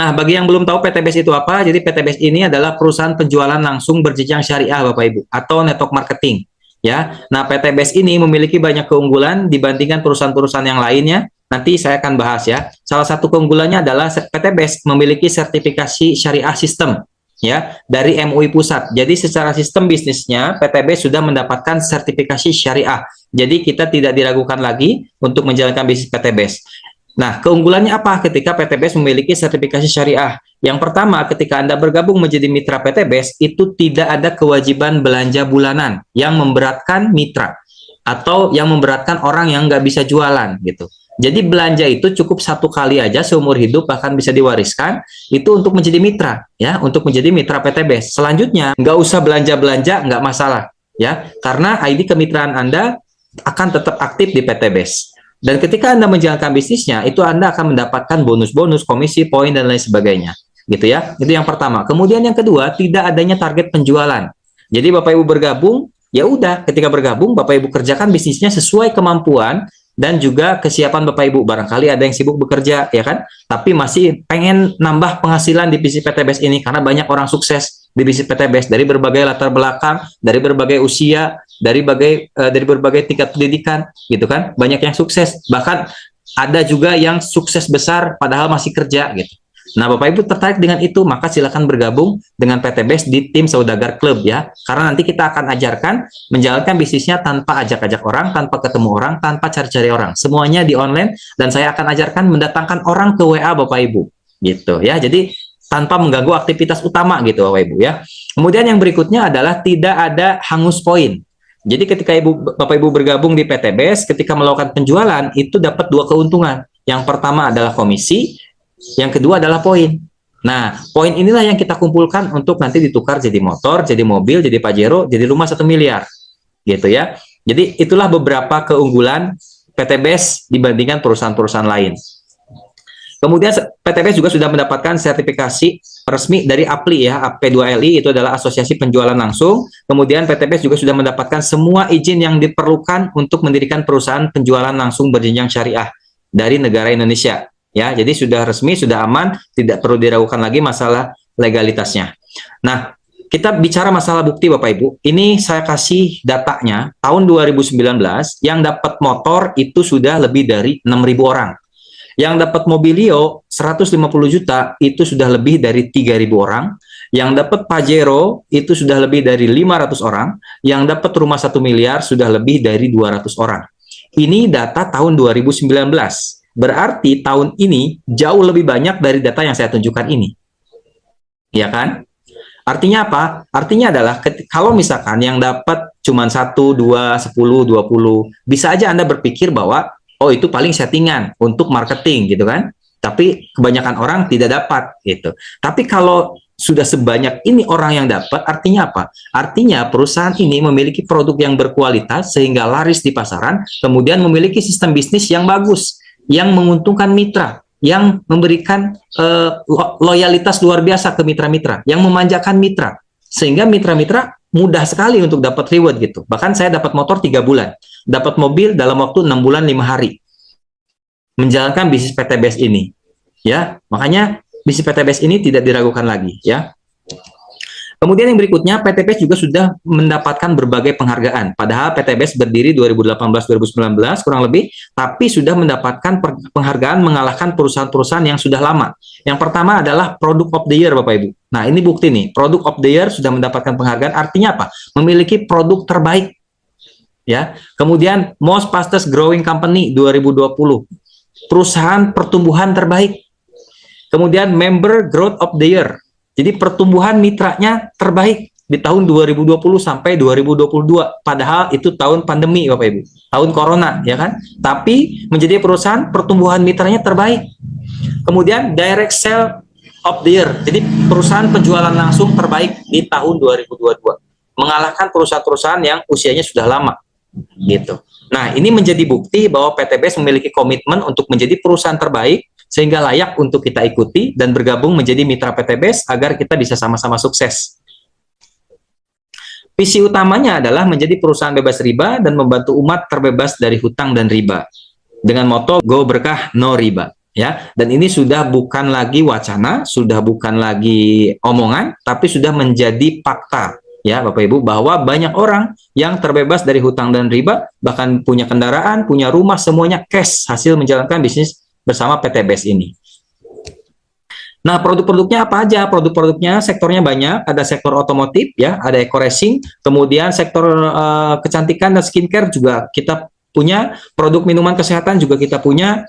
Nah, bagi yang belum tahu PTBAS itu apa, jadi PTBAS ini adalah perusahaan penjualan langsung berjenjang syariah, Bapak Ibu, atau network marketing. Ya, nah PTBAS ini memiliki banyak keunggulan dibandingkan perusahaan-perusahaan yang lainnya. Nanti saya akan bahas ya. Salah satu keunggulannya adalah PTBAS memiliki sertifikasi syariah sistem ya dari MUI Pusat. Jadi secara sistem bisnisnya PTBAS sudah mendapatkan sertifikasi syariah. Jadi kita tidak diragukan lagi untuk menjalankan bisnis PTBAS. Nah, keunggulannya apa ketika PTBAS memiliki sertifikasi syariah? Yang pertama, ketika Anda bergabung menjadi mitra PTBAS, itu tidak ada kewajiban belanja bulanan yang memberatkan mitra atau yang memberatkan orang yang nggak bisa jualan gitu. Jadi belanja itu cukup satu kali aja seumur hidup, bahkan bisa diwariskan, itu untuk menjadi mitra, ya, untuk menjadi mitra PTBAS. Selanjutnya, nggak usah belanja-belanja, nggak masalah, ya, karena ID kemitraan Anda akan tetap aktif di PTBAS. Dan ketika Anda menjalankan bisnisnya, itu Anda akan mendapatkan bonus-bonus, komisi, poin, dan lain sebagainya. Gitu ya. Itu yang pertama. Kemudian yang kedua, tidak adanya target penjualan. Jadi Bapak Ibu bergabung, ya udah, ketika bergabung, Bapak Ibu kerjakan bisnisnya sesuai kemampuan dan juga kesiapan Bapak Ibu. Barangkali ada yang sibuk bekerja, ya kan? Tapi masih pengen nambah penghasilan di bisnis PTBAS ini, karena banyak orang sukses di bisnis PTBAS dari berbagai latar belakang, dari berbagai usia, dari berbagai tingkat pendidikan, gitu kan? Banyak yang sukses, bahkan ada juga yang sukses besar padahal masih kerja, gitu. Nah, Bapak Ibu tertarik dengan itu, maka silakan bergabung dengan PTBAS di tim Saudagar Club ya. Karena nanti kita akan ajarkan menjalankan bisnisnya tanpa ajak-ajak orang, tanpa ketemu orang, tanpa cari-cari orang. Semuanya di online, dan saya akan ajarkan mendatangkan orang ke WA Bapak Ibu, gitu ya. Jadi tanpa mengganggu aktivitas utama gitu Bapak Ibu ya. Kemudian yang berikutnya adalah tidak ada hangus poin. Jadi ketika Bapak Ibu bergabung di PTBAS, ketika melakukan penjualan, itu dapat dua keuntungan. Yang pertama adalah komisi, yang kedua adalah poin. Nah, poin inilah yang kita kumpulkan untuk nanti ditukar jadi motor, jadi mobil, jadi Pajero, jadi rumah 1 miliar. Gitu ya. Jadi itulah beberapa keunggulan PTBAS dibandingkan perusahaan-perusahaan lain. Kemudian PTBAS juga sudah mendapatkan sertifikasi resmi dari APLI ya, AP2LI itu adalah Asosiasi Penjualan Langsung. Kemudian PTBAS juga sudah mendapatkan semua izin yang diperlukan untuk mendirikan perusahaan penjualan langsung berjenjang syariah dari negara Indonesia. Ya, jadi sudah resmi, sudah aman, tidak perlu diragukan lagi masalah legalitasnya. Nah, kita bicara masalah bukti Bapak Ibu. Ini saya kasih datanya, tahun 2019 yang dapat motor itu sudah lebih dari 6.000 orang. Yang dapat mobilio 150 juta itu sudah lebih dari 3.000 orang. Yang dapat Pajero itu sudah lebih dari 500 orang. Yang dapat rumah 1 miliar sudah lebih dari 200 orang. Ini data tahun 2019. Berarti tahun ini jauh lebih banyak dari data yang saya tunjukkan ini. Ya kan? Artinya apa? Artinya adalah kalau misalkan yang dapat cuma 1, 2, 10, 20, bisa aja Anda berpikir bahwa oh itu paling settingan untuk marketing gitu kan. Tapi kebanyakan orang tidak dapat gitu. Tapi kalau sudah sebanyak ini orang yang dapat, artinya apa? Artinya perusahaan ini memiliki produk yang berkualitas sehingga laris di pasaran, kemudian memiliki sistem bisnis yang bagus, yang menguntungkan mitra, yang memberikan loyalitas luar biasa ke mitra-mitra, yang memanjakan mitra, sehingga mitra-mitra mudah sekali untuk dapat reward gitu. Bahkan saya dapat motor 3 bulan, dapat mobil dalam waktu 6 bulan 5 hari, menjalankan bisnis PTBAS ini. Ya, makanya bisnis PTBAS ini tidak diragukan lagi. Ya. Kemudian yang berikutnya, PTBAS juga sudah mendapatkan berbagai penghargaan. Padahal PTBAS berdiri 2018-2019 kurang lebih, tapi sudah mendapatkan penghargaan mengalahkan perusahaan-perusahaan yang sudah lama. Yang pertama adalah Product of the Year, Bapak Ibu. Nah, ini bukti nih, Product of the Year sudah mendapatkan penghargaan, artinya apa? Memiliki produk terbaik. Ya. Kemudian Most Fastest Growing Company 2020. Perusahaan pertumbuhan terbaik. Kemudian Member Growth of the Year. Jadi pertumbuhan mitranya terbaik di tahun 2020 sampai 2022. Padahal itu tahun pandemi, Bapak Ibu. Tahun corona, ya kan? Tapi menjadi perusahaan pertumbuhan mitranya terbaik. Kemudian Direct Sale of the Year. Jadi perusahaan penjualan langsung terbaik di tahun 2022. Mengalahkan perusahaan-perusahaan yang usianya sudah lama. Gitu. Nah, ini menjadi bukti bahwa PTBAS memiliki komitmen untuk menjadi perusahaan terbaik sehingga layak untuk kita ikuti dan bergabung menjadi mitra PTBAS agar kita bisa sama-sama sukses. Visi utamanya adalah menjadi perusahaan bebas riba dan membantu umat terbebas dari hutang dan riba. Dengan moto Go Berkah No Riba. ya. Dan ini sudah bukan lagi wacana, sudah bukan lagi omongan, tapi sudah menjadi fakta, ya Bapak Ibu, bahwa banyak orang yang terbebas dari hutang dan riba, bahkan punya kendaraan, punya rumah, semuanya cash hasil menjalankan bisnis bersama PTBS ini. Nah, produk-produknya apa aja? Produk-produknya sektornya banyak, ada sektor otomotif ya, ada eco racing, kemudian sektor kecantikan dan skincare juga kita punya, produk minuman kesehatan juga kita punya,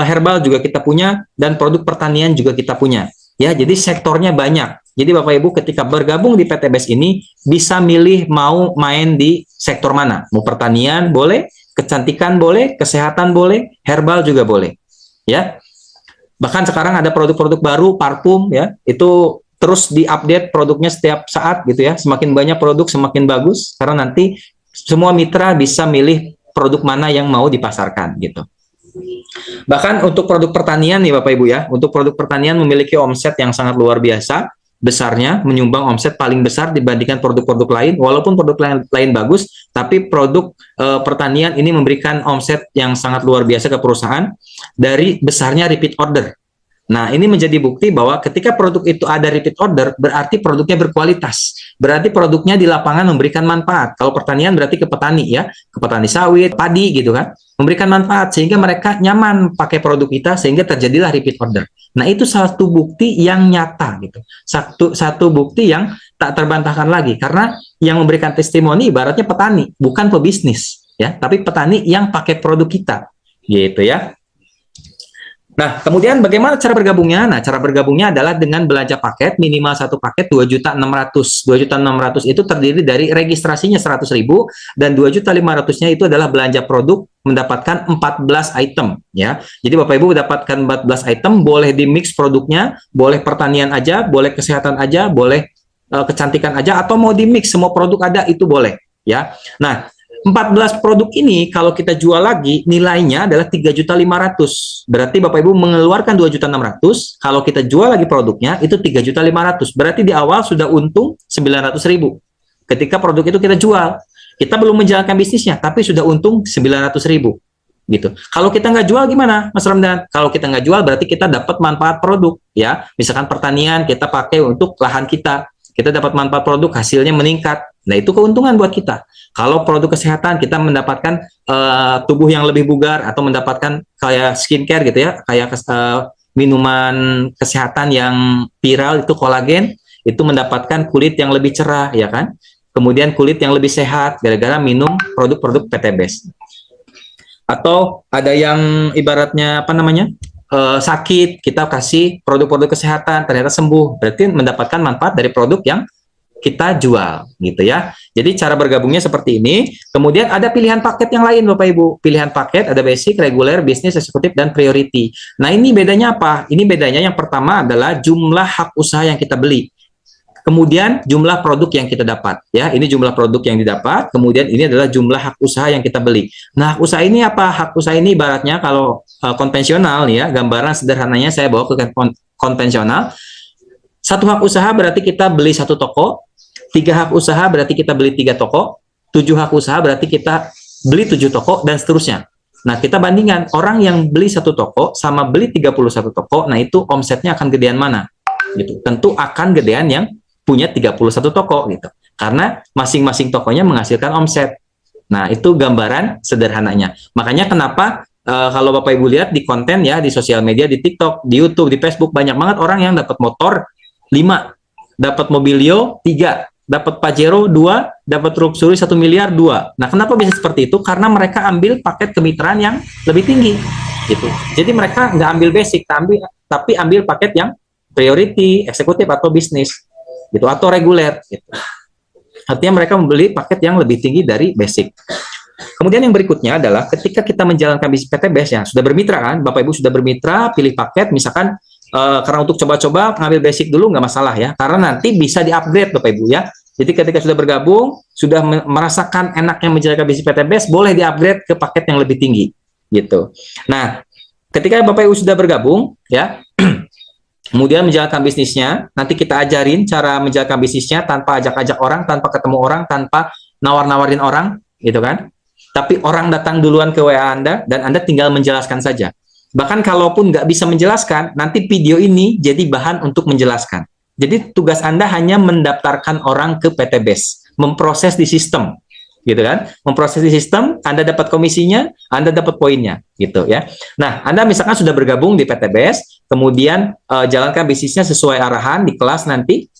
herbal juga kita punya, dan produk pertanian juga kita punya. Ya, jadi sektornya banyak. Jadi Bapak Ibu ketika bergabung di PTBS ini bisa milih mau main di sektor mana. Mau pertanian boleh, kecantikan boleh, kesehatan boleh, herbal juga boleh. Ya. Bahkan sekarang ada produk-produk baru, parfum ya, itu terus diupdate produknya setiap saat gitu ya. Semakin banyak produk semakin bagus karena nanti semua mitra bisa milih produk mana yang mau dipasarkan gitu. Bahkan untuk produk pertanian nih Bapak Ibu ya, untuk produk pertanian memiliki omset yang sangat luar biasa besarnya, menyumbang omset paling besar dibandingkan produk-produk lain. Walaupun produk lain bagus, tapi produk pertanian ini memberikan omset yang sangat luar biasa ke perusahaan dari besarnya repeat order. Nah, ini menjadi bukti bahwa ketika produk itu ada repeat order, berarti produknya berkualitas. Berarti produknya di lapangan memberikan manfaat. Kalau pertanian berarti ke petani ya, ke petani sawit, padi gitu kan. Memberikan manfaat sehingga mereka nyaman pakai produk kita sehingga terjadilah repeat order. Nah, itu satu bukti yang nyata gitu. Satu bukti yang tak terbantahkan lagi karena yang memberikan testimoni ibaratnya petani, bukan pebisnis ya, tapi petani yang pakai produk kita. Gitu ya. Nah, kemudian bagaimana cara bergabungnya? Nah, cara bergabungnya adalah dengan belanja paket, minimal satu paket 2.600.000. 2.600.000 itu terdiri dari registrasinya 100.000 dan 2.500.000-nya itu adalah belanja produk mendapatkan 14 item ya. Jadi Bapak Ibu mendapatkan 14 item, boleh di mix produknya, boleh pertanian aja, boleh kesehatan aja, boleh kecantikan aja, atau mau di mix semua produk ada itu boleh ya. Nah, 14 produk ini kalau kita jual lagi nilainya adalah 3.500.000. Berarti Bapak Ibu mengeluarkan 2.600.000, kalau kita jual lagi produknya itu 3.500.000. Berarti di awal sudah untung 900.000. Ketika produk itu kita jual, kita belum menjalankan bisnisnya tapi sudah untung 900.000 gitu. Kalau kita nggak jual gimana, Mas Ramdan? Kalau kita nggak jual berarti kita dapat manfaat produk ya. Misalkan pertanian kita pakai untuk lahan kita dapat manfaat produk, hasilnya meningkat. Nah, itu keuntungan buat kita. Kalau produk kesehatan, kita mendapatkan tubuh yang lebih bugar atau mendapatkan kayak skincare gitu ya, kayak minuman kesehatan yang viral itu kolagen, itu mendapatkan kulit yang lebih cerah, ya kan? Kemudian kulit yang lebih sehat gara-gara minum produk-produk PTBS. Atau ada yang ibaratnya apa namanya? Sakit, kita kasih produk-produk kesehatan, ternyata sembuh, berarti mendapatkan manfaat dari produk yang kita jual gitu ya. Jadi cara bergabungnya seperti ini. Kemudian ada pilihan paket yang lain Bapak Ibu. Pilihan paket ada basic, reguler, bisnis, eksekutif, dan priority. Nah, ini bedanya apa? Ini bedanya yang pertama adalah jumlah hak usaha yang kita beli. Kemudian jumlah produk yang kita dapat ya. Ini jumlah produk yang didapat, kemudian ini adalah jumlah hak usaha yang kita beli. Nah, hak usaha ini apa? Hak usaha ini ibaratnya kalau konvensional ya, gambaran sederhananya saya bawa ke konvensional. Satu hak usaha berarti kita beli satu toko, 3 hak usaha berarti kita beli 3 toko, 7 hak usaha berarti kita beli 7 toko, dan seterusnya. Nah, kita bandingkan orang yang beli satu toko sama beli 31 toko, nah itu omsetnya akan gedean mana? Gitu. Tentu akan gedean yang punya 31 toko gitu. Karena masing-masing tokonya menghasilkan omset. Nah, itu gambaran sederhananya. Makanya kenapa kalau Bapak Ibu lihat di konten ya, di sosial media, di TikTok, di YouTube, di Facebook, banyak banget orang yang dapat motor 5, dapat mobilio 3, dapat Pajero 2, dapat Luxury 1 miliar 2. Nah, kenapa bisa seperti itu? Karena mereka ambil paket kemitraan yang lebih tinggi gitu. Jadi mereka nggak ambil basic, tapi ambil paket yang priority, eksekutif, atau bisnis gitu, atau reguler gitu. Artinya mereka membeli paket yang lebih tinggi dari basic. Kemudian yang berikutnya adalah ketika kita menjalankan bisnis PTBS ya, sudah bermitra kan, Bapak Ibu sudah bermitra, pilih paket, misalkan karena untuk coba-coba ngambil basic dulu nggak masalah ya, karena nanti bisa di-upgrade Bapak Ibu ya. Jadi ketika sudah bergabung, sudah merasakan enaknya menjalankan bisnis PTBS, boleh di-upgrade ke paket yang lebih tinggi gitu. Nah, ketika Bapak Ibu sudah bergabung ya, kemudian menjalankan bisnisnya, nanti kita ajarin cara menjalankan bisnisnya tanpa ajak-ajak orang, tanpa ketemu orang, tanpa nawar-nawarin orang, gitu kan. Tapi orang datang duluan ke WA Anda, dan Anda tinggal menjelaskan saja. Bahkan kalaupun nggak bisa menjelaskan, nanti video ini jadi bahan untuk menjelaskan. Jadi tugas Anda hanya mendaftarkan orang ke PTBase, memproses di sistem, gitu kan? Memproses di sistem, Anda dapat komisinya, Anda dapat poinnya, gitu ya. Nah, Anda misalkan sudah bergabung di PTBase, kemudian jalankan bisnisnya sesuai arahan di kelas nanti,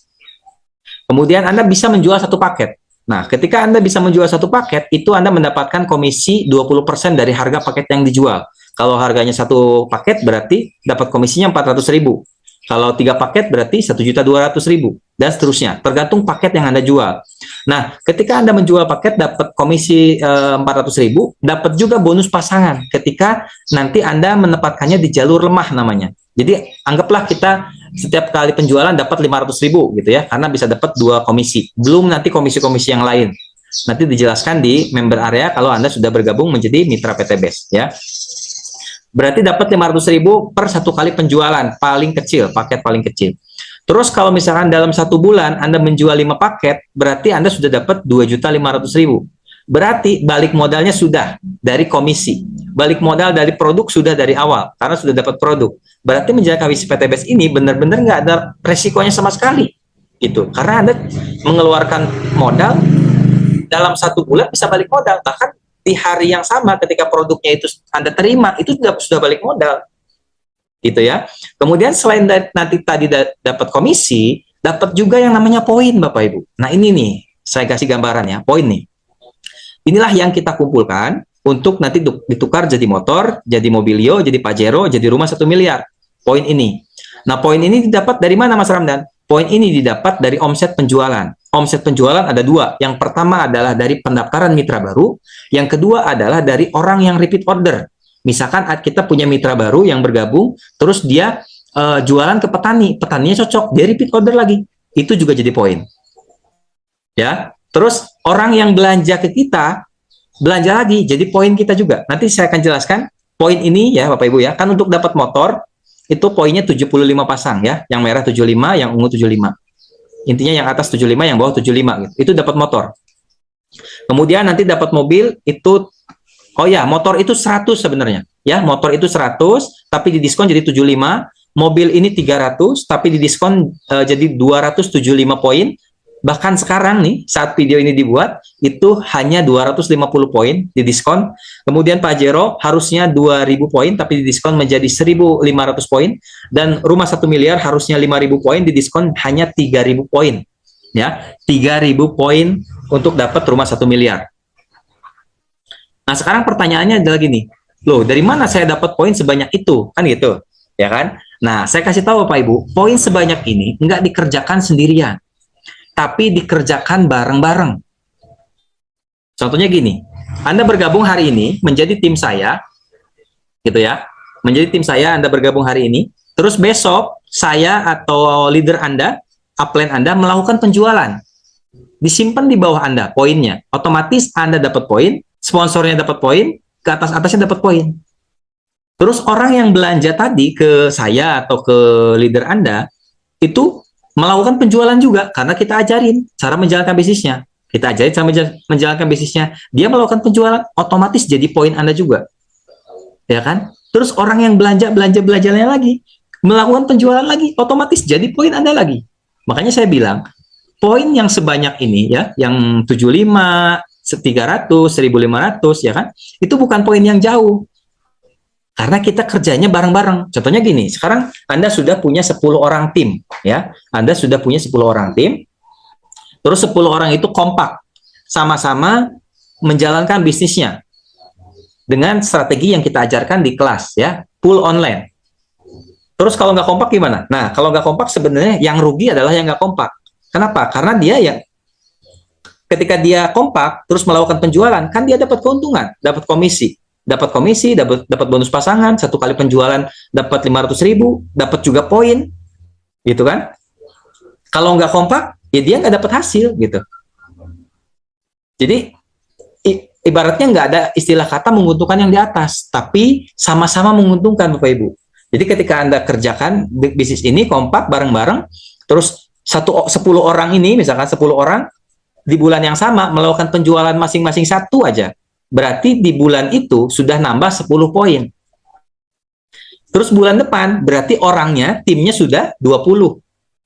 kemudian Anda bisa menjual satu paket. Nah, ketika Anda bisa menjual satu paket, itu Anda mendapatkan komisi 20% dari harga paket yang dijual. Kalau harganya satu paket berarti dapat komisinya 400.000. Kalau 3 paket berarti 1.200.000 dan seterusnya. Tergantung paket yang Anda jual. Nah, ketika Anda menjual paket dapat komisi 400.000, dapat juga bonus pasangan ketika nanti Anda menempatkannya di jalur lemah namanya. Jadi anggaplah kita setiap kali penjualan dapat 500.000 gitu ya, karena bisa dapat 2 komisi. Belum nanti komisi-komisi yang lain. Nanti dijelaskan di member area kalau Anda sudah bergabung menjadi mitra PTBase ya. Berarti dapat 500.000 per satu kali penjualan, paling kecil, paket paling kecil. Terus kalau misalkan dalam 1 bulan Anda menjual 5 paket, berarti Anda sudah dapat 2.500.000. Berarti balik modalnya sudah dari komisi. Balik modal dari produk sudah dari awal, karena sudah dapat produk. Berarti menjalankan bisnis PTBase ini benar-benar nggak ada resikonya sama sekali. Gitu. Karena Anda mengeluarkan modal, dalam 1 bulan bisa balik modal. Bahkan di hari yang sama ketika produknya itu Anda terima, itu sudah balik modal. Gitu ya. Kemudian selain nanti tadi dapat komisi, dapat juga yang namanya poin Bapak Ibu. Nah, ini nih, saya kasih gambaran ya, poin nih. Inilah yang kita kumpulkan untuk nanti ditukar jadi motor, jadi mobilio, jadi Pajero, jadi rumah 1 miliar. Poin ini. Nah, poin ini didapat dari mana Mas Ramdan? Poin ini didapat dari omset penjualan. Omset penjualan ada 2. Yang pertama adalah dari pendaftaran mitra baru. Yang kedua adalah dari orang yang repeat order. Misalkan kita punya mitra baru yang bergabung, terus dia jualan ke petani. Petaninya cocok, dia repeat order lagi. Itu juga jadi poin. Ya. Terus orang yang belanja ke kita, belanja lagi, jadi poin kita juga. Nanti saya akan jelaskan poin ini ya Bapak Ibu ya. Kan untuk dapat motor, itu poinnya 75 pasang ya. Yang merah 75, yang ungu 75. Intinya yang atas 75, yang bawah 75 gitu. Itu dapat motor. Kemudian nanti dapat mobil itu, oh ya, motor itu 100 sebenarnya. Ya, motor itu 100, tapi didiskon jadi 75. Mobil ini 300, tapi didiskon jadi 275 poin. Bahkan sekarang nih, saat video ini dibuat, itu hanya 250 poin didiskon. Kemudian Pajero harusnya 2.000 poin, tapi didiskon menjadi 1.500 poin. Dan rumah 1 miliar harusnya 5.000 poin, didiskon hanya 3.000 poin. Ya, 3.000 poin untuk dapat rumah 1 miliar. Nah, sekarang pertanyaannya adalah gini, loh, dari mana saya dapat poin sebanyak itu? Kan gitu, ya kan? Nah, saya kasih tahu Bapak Ibu, poin sebanyak ini nggak dikerjakan sendirian, tapi dikerjakan bareng-bareng. Contohnya gini, Anda bergabung hari ini menjadi tim saya, gitu ya, menjadi tim saya, Anda bergabung hari ini, terus besok saya atau leader Anda, upline Anda melakukan penjualan, disimpan di bawah Anda poinnya, otomatis Anda dapat poin, sponsornya dapat poin, ke atasnya dapat poin. Terus orang yang belanja tadi ke saya atau ke leader Anda, itu melakukan penjualan juga, karena kita ajarin cara menjalankan bisnisnya. Kita ajarin cara menjalankan bisnisnya. Dia melakukan penjualan, otomatis jadi poin Anda juga. Ya kan? Terus orang yang belanjanya lagi, melakukan penjualan lagi, otomatis jadi poin Anda lagi. Makanya saya bilang, poin yang sebanyak ini ya, yang 75, 300, 1.500 ya kan, itu bukan poin yang jauh. Karena kita kerjanya bareng-bareng. Contohnya gini, sekarang Anda sudah punya 10 orang tim, ya. Anda sudah punya 10 orang tim, terus 10 orang itu kompak, sama-sama menjalankan bisnisnya dengan strategi yang kita ajarkan di kelas, ya, full online. Terus kalau nggak kompak gimana? Nah, kalau nggak kompak sebenarnya yang rugi adalah yang nggak kompak. Kenapa? Karena dia yang ketika dia kompak, terus melakukan penjualan, kan dia dapat keuntungan, dapat komisi. Dapat bonus pasangan, 1 kali penjualan dapat 500.000, dapat juga poin, gitu kan? Kalau nggak kompak, ya dia nggak dapat hasil, gitu. Jadi ibaratnya nggak ada istilah kata menguntungkan yang di atas, tapi sama-sama menguntungkan Bapak Ibu. Jadi ketika Anda kerjakan bisnis ini kompak bareng-bareng, terus 10 orang ini, misalkan 10 orang di bulan yang sama melakukan penjualan masing-masing 1 aja. Berarti di bulan itu sudah nambah 10 poin. Terus bulan depan berarti orangnya, timnya sudah 20.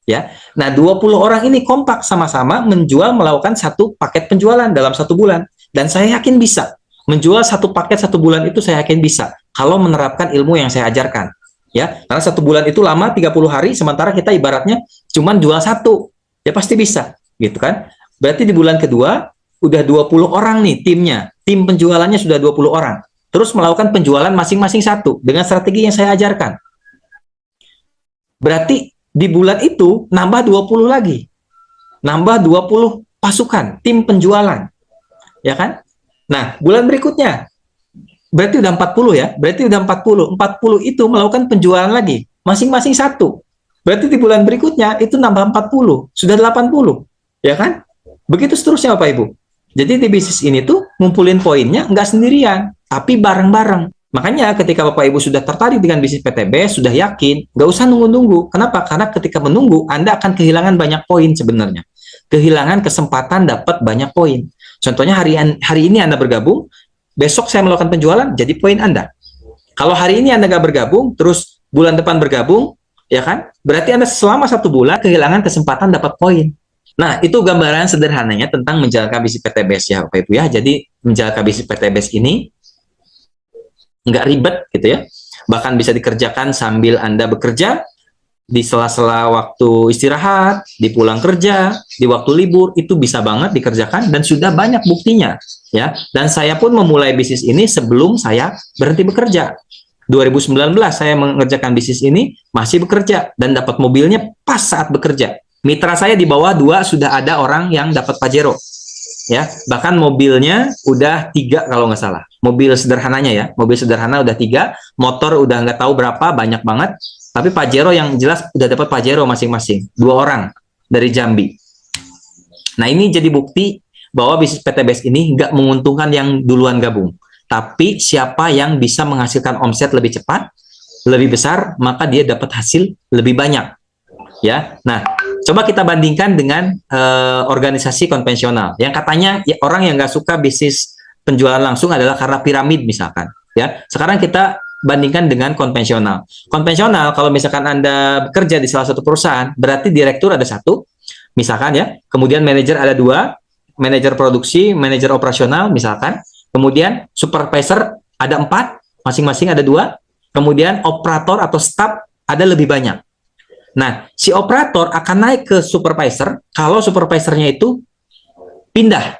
Ya. Nah, 20 orang ini kompak sama-sama menjual, melakukan satu paket penjualan dalam 1 bulan. Dan saya yakin bisa. Menjual satu paket 1 bulan itu saya yakin bisa. Kalau menerapkan ilmu yang saya ajarkan. Ya, karena 1 bulan itu lama, 30 hari, sementara kita ibaratnya cuma jual satu. Ya pasti bisa. Gitu kan. Berarti di bulan kedua, udah 20 orang nih timnya. Tim penjualannya sudah 20 orang. Terus melakukan penjualan masing-masing satu dengan strategi yang saya ajarkan. Berarti di bulan itu nambah 20 lagi. Nambah 20 pasukan, tim penjualan. Ya kan? Nah, bulan berikutnya berarti udah 40 ya. Berarti udah 40. 40 itu melakukan penjualan lagi, masing-masing satu. Berarti di bulan berikutnya itu nambah 40, sudah 80. Ya kan? Begitu seterusnya Bapak Ibu. Jadi di bisnis ini tuh ngumpulin poinnya nggak sendirian, tapi bareng-bareng. Makanya ketika Bapak Ibu sudah tertarik dengan bisnis PTBS, sudah yakin, nggak usah nunggu-nunggu. Kenapa? Karena ketika menunggu, Anda akan kehilangan banyak poin sebenarnya. Kehilangan kesempatan dapat banyak poin. Contohnya hari ini Anda bergabung, besok saya melakukan penjualan, jadi poin Anda. Kalau hari ini Anda nggak bergabung, terus bulan depan bergabung, ya kan? Berarti Anda selama 1 bulan kehilangan kesempatan dapat poin. Nah, itu gambaran sederhananya tentang menjalankan bisnis PTBS ya, Bapak Ibu ya. Jadi, menjalankan bisnis PTBS ini nggak ribet gitu ya. Bahkan bisa dikerjakan sambil Anda bekerja, di sela-sela waktu istirahat, di pulang kerja, di waktu libur, itu bisa banget dikerjakan dan sudah banyak buktinya ya. Dan saya pun memulai bisnis ini sebelum saya berhenti bekerja. 2019 saya mengerjakan bisnis ini, masih bekerja dan dapat mobilnya pas saat bekerja. Mitra saya di bawah 2 sudah ada orang yang dapat Pajero, ya. Bahkan mobilnya udah 3 kalau nggak salah. Mobil sederhananya ya, mobil sederhana udah 3, motor udah nggak tahu berapa, banyak banget. Tapi Pajero yang jelas udah dapat Pajero masing-masing, 2 orang dari Jambi. Nah ini jadi bukti bahwa bisnis PTBS ini nggak menguntungkan yang duluan gabung. Tapi siapa yang bisa menghasilkan omset lebih cepat, lebih besar, maka dia dapat hasil lebih banyak. Ya, nah coba kita bandingkan dengan organisasi konvensional yang katanya ya, orang yang nggak suka bisnis penjualan langsung adalah karena piramid misalkan. Ya, sekarang kita bandingkan dengan konvensional. Konvensional kalau misalkan Anda bekerja di salah satu perusahaan, berarti direktur ada 1, misalkan ya, kemudian manajer ada 2, manajer produksi, manajer operasional misalkan, kemudian supervisor ada 4, masing-masing ada 2, kemudian operator atau staff ada lebih banyak. Nah, si operator akan naik ke supervisor kalau supervisornya itu pindah.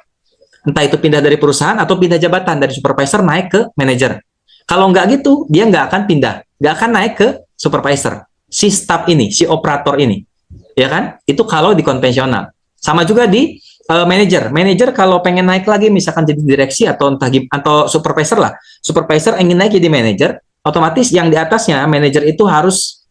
Entah itu pindah dari perusahaan atau pindah jabatan dari supervisor naik ke manajer. Kalau nggak gitu, dia nggak akan pindah. Nggak akan naik ke supervisor. Si staff ini, si operator ini. Ya kan? Itu kalau di konvensional. Sama juga di manajer. Manajer kalau pengen naik lagi, misalkan jadi direksi atau entah atau supervisor lah. Supervisor ingin naik jadi manajer, otomatis yang di atasnya, manajer itu harus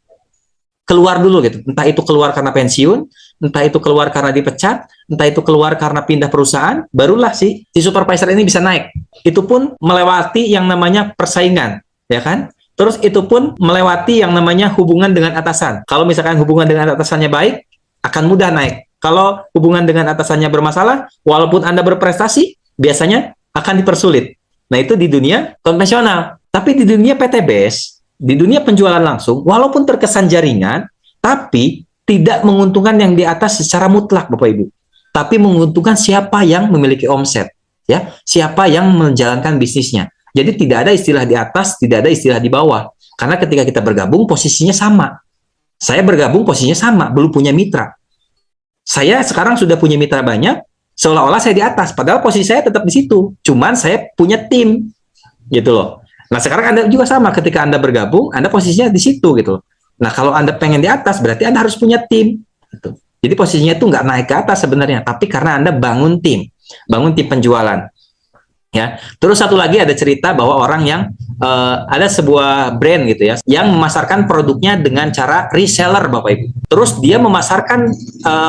keluar dulu gitu. Entah itu keluar karena pensiun, entah itu keluar karena dipecat, entah itu keluar karena pindah perusahaan, barulah si supervisor ini bisa naik. Itu pun melewati yang namanya persaingan, ya kan? Terus itu pun melewati yang namanya hubungan dengan atasan. Kalau misalkan hubungan dengan atasannya baik, akan mudah naik. Kalau hubungan dengan atasannya bermasalah, walaupun Anda berprestasi, biasanya akan dipersulit. Nah, itu di dunia konvensional. Tapi di dunia PTBS, di dunia penjualan langsung, walaupun terkesan jaringan, tapi tidak menguntungkan yang di atas secara mutlak, Bapak Ibu. Tapi menguntungkan siapa yang memiliki omset, ya, siapa yang menjalankan bisnisnya. Jadi tidak ada istilah di atas, tidak ada istilah di bawah. Karena ketika kita bergabung, posisinya sama. Saya bergabung posisinya sama, belum punya mitra. Saya sekarang sudah punya mitra banyak, seolah-olah saya di atas, padahal posisi saya tetap di situ. Cuman saya punya tim, gitu loh. Nah, sekarang Anda juga sama, ketika Anda bergabung, Anda posisinya di situ gitu. Nah, kalau Anda pengen di atas, berarti Anda harus punya tim. Gitu. Jadi posisinya itu nggak naik ke atas sebenarnya, tapi karena Anda bangun tim penjualan. Ya. Terus satu lagi ada cerita bahwa orang yang ada sebuah brand gitu ya, yang memasarkan produknya dengan cara reseller, Bapak Ibu. Terus dia memasarkan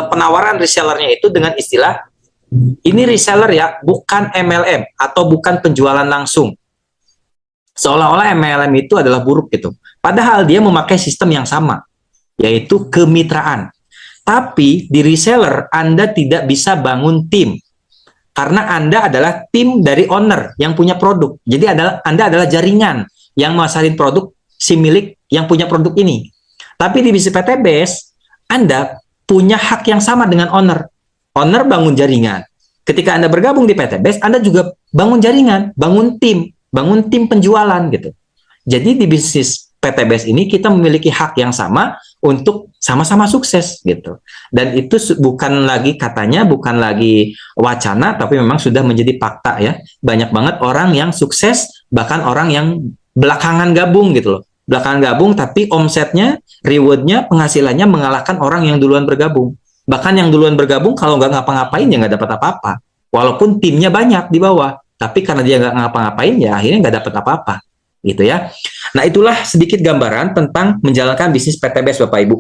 penawaran resellernya itu dengan istilah, ini reseller ya, bukan MLM atau bukan penjualan langsung. Seolah-olah MLM itu adalah buruk gitu. Padahal dia memakai sistem yang sama, yaitu kemitraan. Tapi di reseller Anda tidak bisa bangun tim. Karena Anda adalah tim dari owner yang punya produk. Jadi Anda adalah jaringan yang memasarin produk si milik yang punya produk ini. Tapi di bisnis PT Base, Anda punya hak yang sama dengan owner. Owner bangun jaringan. Ketika Anda bergabung di PT Base, Anda juga bangun jaringan, bangun tim penjualan gitu. Jadi di bisnis PT Base ini kita memiliki hak yang sama untuk sama-sama sukses gitu. Dan itu bukan lagi katanya, bukan lagi wacana, tapi memang sudah menjadi fakta ya. Banyak banget orang yang sukses, bahkan orang yang belakangan gabung gitu loh. Belakangan gabung tapi omsetnya, rewardnya, penghasilannya mengalahkan orang yang duluan bergabung. Bahkan yang duluan bergabung kalau nggak ngapa-ngapain ya nggak dapat apa-apa. Walaupun timnya banyak di bawah, tapi karena dia nggak ngapa-ngapain ya akhirnya nggak dapat apa-apa. Gitu ya. Nah, itulah sedikit gambaran tentang menjalankan bisnis PT Base Bapak Ibu.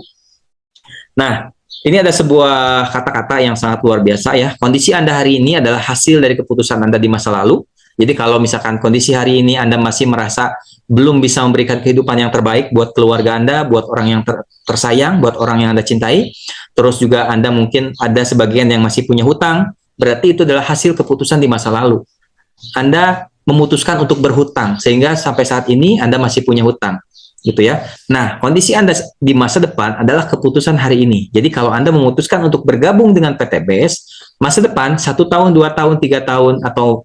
Nah, ini ada sebuah kata-kata yang sangat luar biasa ya. Kondisi Anda hari ini adalah hasil dari keputusan Anda di masa lalu. Jadi kalau misalkan kondisi hari ini Anda masih merasa belum bisa memberikan kehidupan yang terbaik buat keluarga Anda, buat orang yang tersayang, buat orang yang Anda cintai, terus juga Anda mungkin ada sebagian yang masih punya hutang, berarti itu adalah hasil keputusan di masa lalu. Anda memutuskan untuk berhutang sehingga sampai saat ini Anda masih punya hutang gitu ya. Nah, kondisi Anda di masa depan adalah keputusan hari ini. Jadi kalau Anda memutuskan untuk bergabung dengan PT Base, masa depan 1 tahun, 2 tahun, 3 tahun atau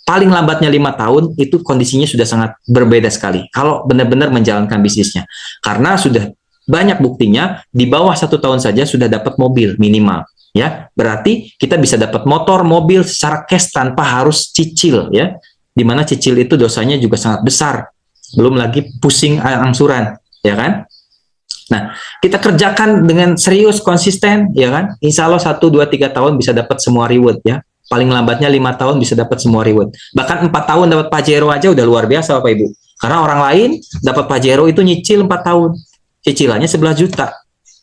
paling lambatnya 5 tahun itu kondisinya sudah sangat berbeda sekali kalau benar-benar menjalankan bisnisnya. Karena sudah banyak buktinya di bawah 1 tahun saja sudah dapat mobil minimal. Ya, berarti kita bisa dapat motor, mobil secara cash tanpa harus cicil ya. Di mana cicil itu dosanya juga sangat besar, belum lagi pusing angsuran, ya kan? Nah, kita kerjakan dengan serius, konsisten, ya kan? Insya Allah 1, 2, 3 tahun bisa dapat semua reward, ya. Paling lambatnya 5 tahun bisa dapat semua reward. Bahkan 4 tahun dapat Pajero aja udah luar biasa, Bapak Ibu. Karena orang lain dapat Pajero itu nyicil 4 tahun. Cicilannya 11 juta.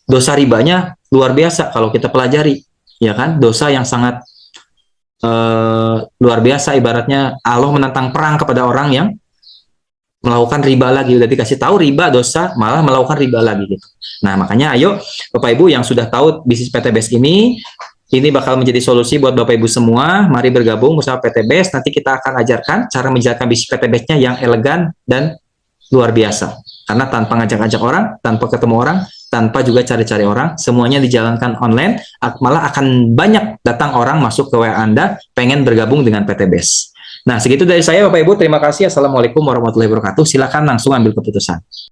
Dosa ribanya luar biasa kalau kita pelajari, ya kan? Dosa yang sangat luar biasa, ibaratnya Allah menantang perang kepada orang yang melakukan riba lagi. Udah dikasih tahu riba dosa, malah melakukan riba lagi gitu. Nah, makanya ayo Bapak Ibu yang sudah tahu bisnis PT Base ini bakal menjadi solusi buat Bapak Ibu semua. Mari bergabung bersama PT Base. Nanti kita akan ajarkan cara menjalankan bisnis PT Base-nya yang elegan dan luar biasa. Karena tanpa ngajak-ngajak orang, tanpa ketemu orang, tanpa juga cari-cari orang, semuanya dijalankan online, malah akan banyak datang orang masuk ke WA Anda pengen bergabung dengan PT Base. Nah, segitu dari saya Bapak Ibu, terima kasih. Assalamualaikum warahmatullahi wabarakatuh. Silakan langsung ambil keputusan.